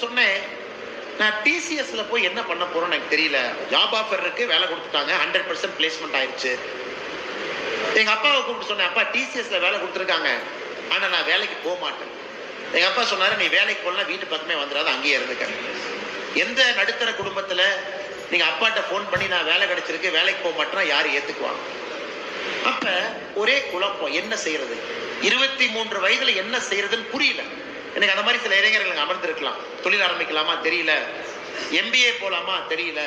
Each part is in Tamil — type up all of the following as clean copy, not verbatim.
சொன்னேன், நான் டிசிஎஸ்ல போய் என்ன பண்ண போறோம்னு எனக்கு தெரியல. ஜாப் ஆஃபர் இருக்கு, வேலை கொடுத்துட்டாங்க, 100% பிளேஸ்மெண்ட் ஆயிடுச்சு. எங்க அப்பாவை கூப்பிட்டு சொன்னேன், அப்பா டிசிஎஸ்ல வேலை கொடுத்துருக்காங்க, ஆனா நான் வேலைக்கு போக மாட்டேன். எங்க அப்பா சொன்னாரு, நீ வேலைக்கு போனா வீட்டு பக்கமே வந்துடாது, அங்கேயே இருந்துக்க. எந்த நடுத்தர குடும்பத்துல நீங்க அப்பாட்ட போன் பண்ணி நான் வேலை கிடைச்சிருக்கு வேலைக்கு போக மாட்டேன்னா யாரு ஏத்துக்குவாங்க? அப்ப ஒரே குழப்பம், என்ன செய்யறது? 23 வயதுல என்ன செய்யறதுன்னு புரியல. எனக்கு அந்த மாதிரி சில இளைஞர்கள் அமர்ந்திருக்கலாம். தொழில் ஆரம்பிக்கலாமா தெரியல, MBA போலாமா தெரியல,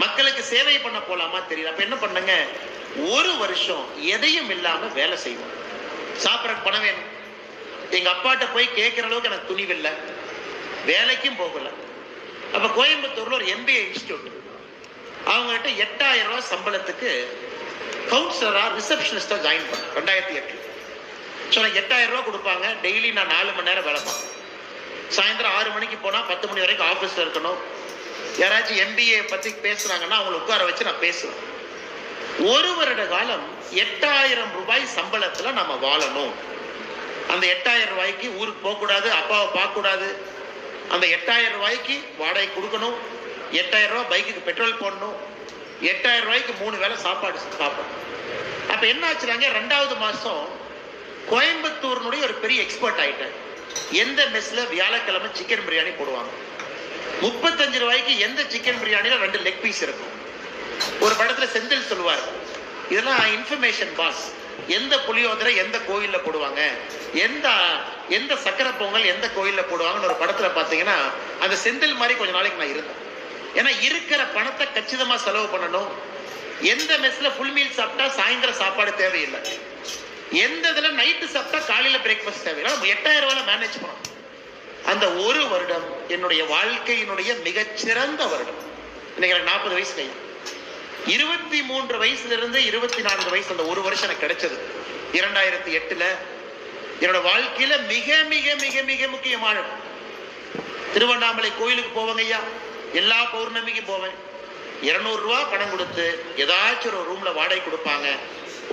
மக்களுக்கு சேவை பண்ண போலாமா தெரியல. அப்ப என்ன பண்ணுங்க, ஒரு வருஷம் எதையும் இல்லாம வேலை செய்வோம். சாப்பிட பணம் வேணும். எங்க அப்பாட்ட போய் கேட்கிற அளவுக்கு எனக்கு துணிவில்லை, வேலைக்கும் போகல. அப்ப கோயம்புத்தூர்ல ஒரு MBA இன்ஸ்டிடியூட், அவங்க கிட்ட 8000 ரூபாய் சம்பளத்துக்கு கவுன்சிலரா ரிசப்ஷனிஸ்டா ஜாயின் பண்ண 2008. சொன்ன 8000 ரூபாய் கொடுப்பாங்க. டெய்லி நான் 4 மணி நேரம் வேலை பார்ப்பேன். சாயந்தரம் 6 மணிக்கு போனா 10 மணி வரைக்கும் ஆபீஸ்ல இருக்கணும். யாராச்சும் MBA பத்தி பேசுறாங்கன்னா அவங்களை உட்கார வச்சு நான் பேசுவேன். ஒரு வருட காலம் 8000 ரூபாய் சம்பளத்துல நம்ம வாழணும். அந்த 8000 ரூபாய்க்கு ஊருக்கு போக கூடாது, அப்பாவை பார்க்க கூடாது. அந்த 8000 ரூபாய்க்கு வாடகை கொடுக்கணும், 8000 ரூபாய் பைக்குக்கு பெட்ரோல் போடணும், 8000 ரூபாய்க்கு 3 வேளை சாப்பாடு சாப்பிடணும். அப்ப என்ன ஆச்சுனாங்க, 2வது மாசம் கோயம்புத்தூர்னுடைய ஒரு பெரிய எக்ஸ்பர்ட் ஆயிட்டேன். எந்த மெஸ்ல வியாழக்கிழமை சிக்கன் பிரியாணி போடுவாங்க, 35 ரூபாய்க்கு எந்த சிக்கன் பிரியாணில 2 லெக் பீஸ் இருக்கும். ஒரு படத்துல செந்தில் சொல்லுவார், இதெல்லாம் இன்ஃபர்மேஷன் பாஸ். எந்த புளியோதரை எந்த கோயில்ல போடுவாங்க, எந்த சக்கரை பொங்கல் எந்த கோயில்ல போடுவாங்கன்னு ஒரு படத்துல பாத்தீங்கன்னா அந்த செந்தில் மாதிரி கொஞ்ச நாளைக்கு நான் இருந்தேன். ஏன்னா இருக்கிற பணத்தை கச்சிதமா செலவு பண்ணணும். எந்த மெஸ்ல ஃபுல் மீல் சாப்பிட்டா சாயந்தரம் சாப்பாடு தேவையில்லை, எந்த இதுல நைட்டு சாப்பிட்டா காலையில பிரேக்ஃபாஸ்ட் தேவையில்லை. 8000 ரூபாய் மேனேஜ் பண்ணணும். அந்த ஒரு வருடம் என்னுடைய வாழ்க்கையினுடைய மிகச்சிறந்த வருடம். இன்னைக்கு எனக்கு 40 வயசு கை. 23 வயசுல இருந்து 24 வயசு அந்த ஒரு வருஷம் எனக்கு கிடைச்சது. 2008ல என்னோட வாழ்க்கையில மிக மிக மிக மிக முக்கியமான திருவண்ணாமலை கோயிலுக்கு போவாங்க ஐயா, எல்லா பௌர்ணமிக்கும் போவேன். 200 ரூபாய் பணம் கொடுத்து ஏதாச்சும் ஒரு ரூம்ல வாடகை கொடுப்பாங்க.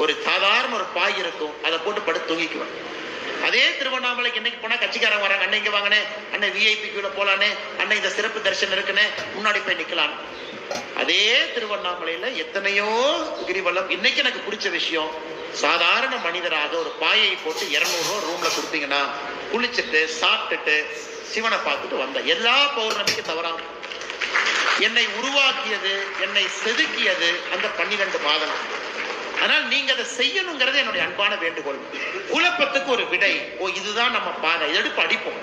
ஒரு சாதாரண ஒரு பாய் இருக்கும், அதை போட்டு படுத்து தூங்கிக்குவேன். அதே திருவண்ணாமலைக்கு என்னைக்கு போனா கட்சிக்காரங்க வராங்க, அண்ணன் இங்க வாங்கினே, அண்ணன் VIP கியூல போலானே, அண்ணன் இந்த சிறப்பு தரிசனம் இருக்குன்னு முன்னாடி போய் நிக்கலாம். அதே திருவண்ணாமலையில எத்தனையோ கிரிவலம். இன்னைக்கு எனக்கு பிடிச்ச விஷயம், சாதாரண மனிதராக ஒரு பாயை போட்டு 200 ரூபாய் ரூம்ல கொடுத்தீங்கன்னா குளிச்சுட்டு சாப்பிட்டுட்டு சிவனை பார்த்துட்டு வந்த எல்லா பௌர்ணமிக்கு தவறாம. என்னை உருவாக்கியது, என்னை செதுக்கியது அந்த 12 மாதங்கள். ஆனால் நீங்க அதை செய்யணுங்கிறது என்னுடைய அன்பான வேண்டுகோள். குழப்பத்துக்கு ஒரு விடை, இதுதான் நம்ம பாதை, எடுப்பு அடிப்போம்.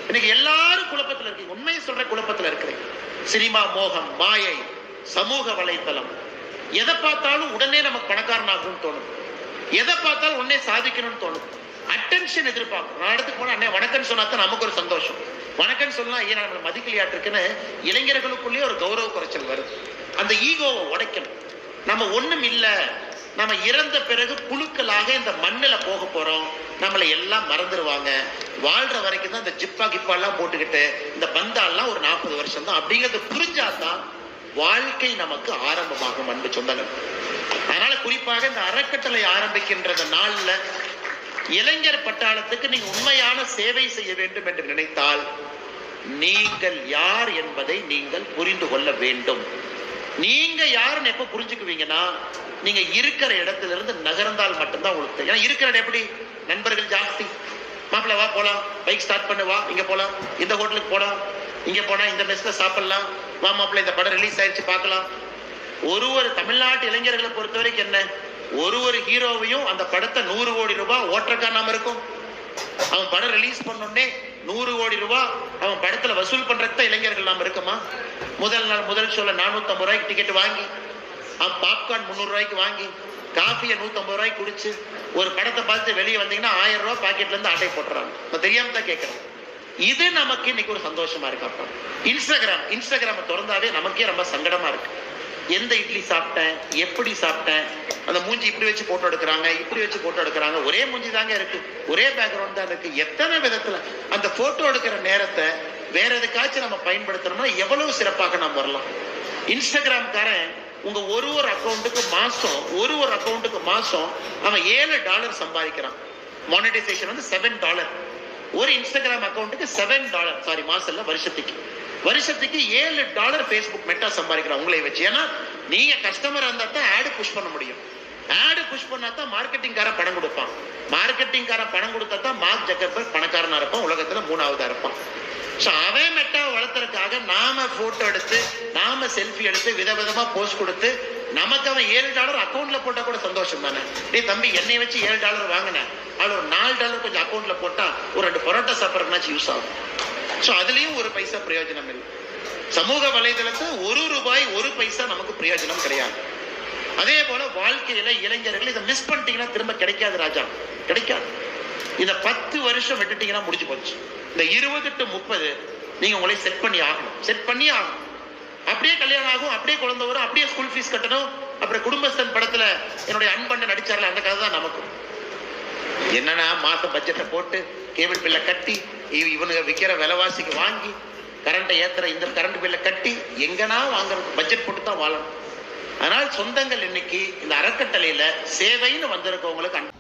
இன்னைக்கு எல்லாரும் குழப்பத்துல இருக்கீங்க. உண்மையை சொல்ற குழப்பத்துல இருக்கிறீங்க. சினிமா மோகம், மாயை, சமூக வலைத்தளம், எதை பார்த்தாலும் உடனே நமக்கு பணக்காரன் ஆகணும்னு தோணும், எதை பார்த்தாலும் உடனே சாதிக்கணும்னு தோணும். அட்டென்ஷன் எதிர்பார்க்கும். நான் இடத்துக்கு போனா அண்ணே வணக்கம் சொன்னாதான் நமக்கு ஒரு சந்தோஷம். வணக்கம் சொல்லலாம், ஏன் நம்மளை மதிக்கலையாட்டிருக்குன்னு இளைஞர்களுக்குள்ளேயே ஒரு கௌரவ குறைச்சல் வருது. அந்த ஈகோவை உடைக்கணும். நம்ம ஒண்ணும் இல்லை, நம்ம இறந்த பிறகு புழுக்களாக இந்த மண்ணில போக போறோம், நம்மளை எல்லாம் மறந்துடுவாங்க. வாழ்ற வரைக்கும் தான் இந்த ஜிப்பா கிப்பா எல்லாம் போட்டுக்கிட்டு இந்த பந்தாலாம் ஒரு 40 வருஷம் தான் அப்படிங்கிறது புரிஞ்சாதான் வாழ்க்கை நமக்கு ஆரம்பமாகும். அன்பு சொந்தங்கள், அதனால குறிப்பாக இந்த அறக்கட்டளை ஆரம்பிக்கின்ற நாள்ல இளைஞர் பட்டாளத்துக்கு நீங்க உண்மையான சேவை செய்ய வேண்டும் என்று நினைத்தால் நீங்கள் யார் என்பதை நீங்கள் புரிந்து கொள்ள வேண்டும். நீங்க யாருன்னு எப்ப புரிஞ்சுக்குவீங்கன்னா, நீங்க இருக்கிற இடத்துல இருந்து நகர்ந்தால் மட்டும்தான் உங்களுக்கு தெரியும். ஏன்னா இருக்கிற இடம் எப்படி, நண்பர்கள் ஜாஸ்தி, மாப்பிள்ள வா போலாம், பைக் ஸ்டார்ட் பண்ணு, வா இங்க போலாம், இந்த ஹோட்டலுக்கு போலாம், இங்க போனா இந்த மெஸ்ல சாப்பிடலாம், வா மாப்பிள்ள இந்த படம் ரிலீஸ் ஆயிடுச்சு பார்க்கலாம். ஒரு தமிழ்நாட்டு இளைஞர்களை பொறுத்த வரைக்கும் என்ன, ஒரு ஹீரோவையும் அந்த படத்தை 100 கோடி ரூபாய் ஓட்டறக்கா நாம இருக்கும். அவன் படம் ரிலீஸ் பண்ணோடனே 100 கோடி ரூபாய் அவன் படத்துல வசூல் பண்றதுக்கு இளைஞர்கள் நாம இருக்கமா? முதல் நாள் முதல் ஷோல 450 ரூபாய்க்கு டிக்கெட் வாங்கி, அவன் பாப்கார்ன் 300 ரூபாய்க்கு வாங்கி, காஃபியை 150 ரூபாய்க்கு குடிச்சு ஒரு படத்தை பார்த்து வெளியே வந்தீங்கன்னா 1000 ரூபாய் பாக்கெட்ல இருந்து ஆட்டை போட்டுறாங்க. நம்ம தெரியாம தான் கேட்கறோம். இது நமக்கு இன்னைக்கு ஒரு சந்தோஷமா இருக்கு. அப்புறம் இன்ஸ்டாகிராம திறந்தாவே நமக்கே ரொம்ப சங்கடமா இருக்கு. எந்த இட்லி சாப்பிட்டேன், எப்படி சாப்பிட்டேன், அந்த மூஞ்சி இப்படி வச்சு போட்டோ எடுக்கிறாங்க, இப்படி வச்சு போட்டோ எடுக்கிறாங்க, ஒரே மூஞ்சி தாங்க இருக்கு, ஒரே பேக்ரவுண்ட் தான் இருக்கு. எத்தனை விதத்துல அந்த போட்டோ எடுக்கிற நேரத்தை வேற எதுக்காச்சும் நம்ம பயன்படுத்தணும்னா எவ்வளவு சிறப்பாக நாம் வரலாம். இன்ஸ்டாகிராம்காரன் உங்க ஒரு அக்கௌண்ட்டுக்கு மாசம் அவன் $7 சம்பாதிக்கிறான். மானிட்டைசேஷன் வந்து $7. ஒரு இன்ஸ்டாகிராம் அக்கௌண்ட்டுக்கு $7 மாசம் வருஷத்துக்கு $7 Facebook மெட்டா சம்பாதிக்கிறோம் உங்களை வச்சு. ஏன்னா நீங்க கஸ்டமர் இருந்தா தான் ஆடு புஷ் பண்ண முடியும். ஆடு புஷ் பண்ணா தான் மார்க்கெட்டிங்காரன் பணம் கொடுப்பான். மார்க்கெட்டிங்காரன் பணம் கொடுத்தா தான் மார்க் ஜக்கர்பர்க் பணக்காரனா இருப்பான், உலகத்துல 3ஆவதா இருப்பான். ஸோ அவன் மெட்டாவை வளர்த்துறதுக்காக நாம போட்டோ எடுத்து நாம செல்ஃபி எடுத்து விதவிதமா போஸ்ட் கொடுத்து நமக்கு அவன் $7 அக்கௌண்ட்ல போட்டா கூட சந்தோஷம் தானே. டே தம்பி என்னை வச்சு $7 வாங்கினேன், அவள் ஒரு $4 கொஞ்சம் அக்கௌண்ட்ல போட்டா ஒரு 2 பரோட்டா சாப்பிட்றதுனாச்சும் யூஸ் ஆகும். ஸோ அதுலயும் ஒரு பைசா பிரயோஜனம் இல்லை. சமூக வலைதளத்தை ₹1 1 பைசா நமக்கு பிரயோஜனம் கிடையாது. அதே போல வாழ்க்கையில இளைஞர்கள் இதை மிஸ் பண்ணிட்டீங்கன்னா திரும்ப கிடைக்காது ராஜா, கிடைக்காது. இந்த 10 வருஷம் விட்டுட்டீங்கன்னா முடிஞ்சு போச்சு. இந்த 20 to 30 நீங்க உங்களை செட் பண்ணி ஆகணும். அப்படியே கல்யாணம் ஆகும், அப்படியே குழந்தை வரும், அப்படியே ஸ்கூல் ஃபீஸ் கட்டணும். அப்புறம் குடும்பஸ்தன் படத்துல என்னுடைய அன்பண்ணன் நடிச்சார்ல அந்த கதை தான் நமக்கும். என்னன்னா மாசம் பட்ஜெட்டை போட்டு கேபிள் பில்லை கட்டி இவனுங்க விற்கிற விலைவாசிக்கு வாங்கி கரண்டை ஏத்துற இந்த கரண்ட் பில்லை கட்டி எங்கன்னா வாங்குறது பட்ஜெட் போட்டு தான் வாழணும். அதனால் சொந்தங்கள் இன்னைக்கு இந்த அறக்கட்டளையில சேவைன்னு வந்திருக்கவங்களுக்கு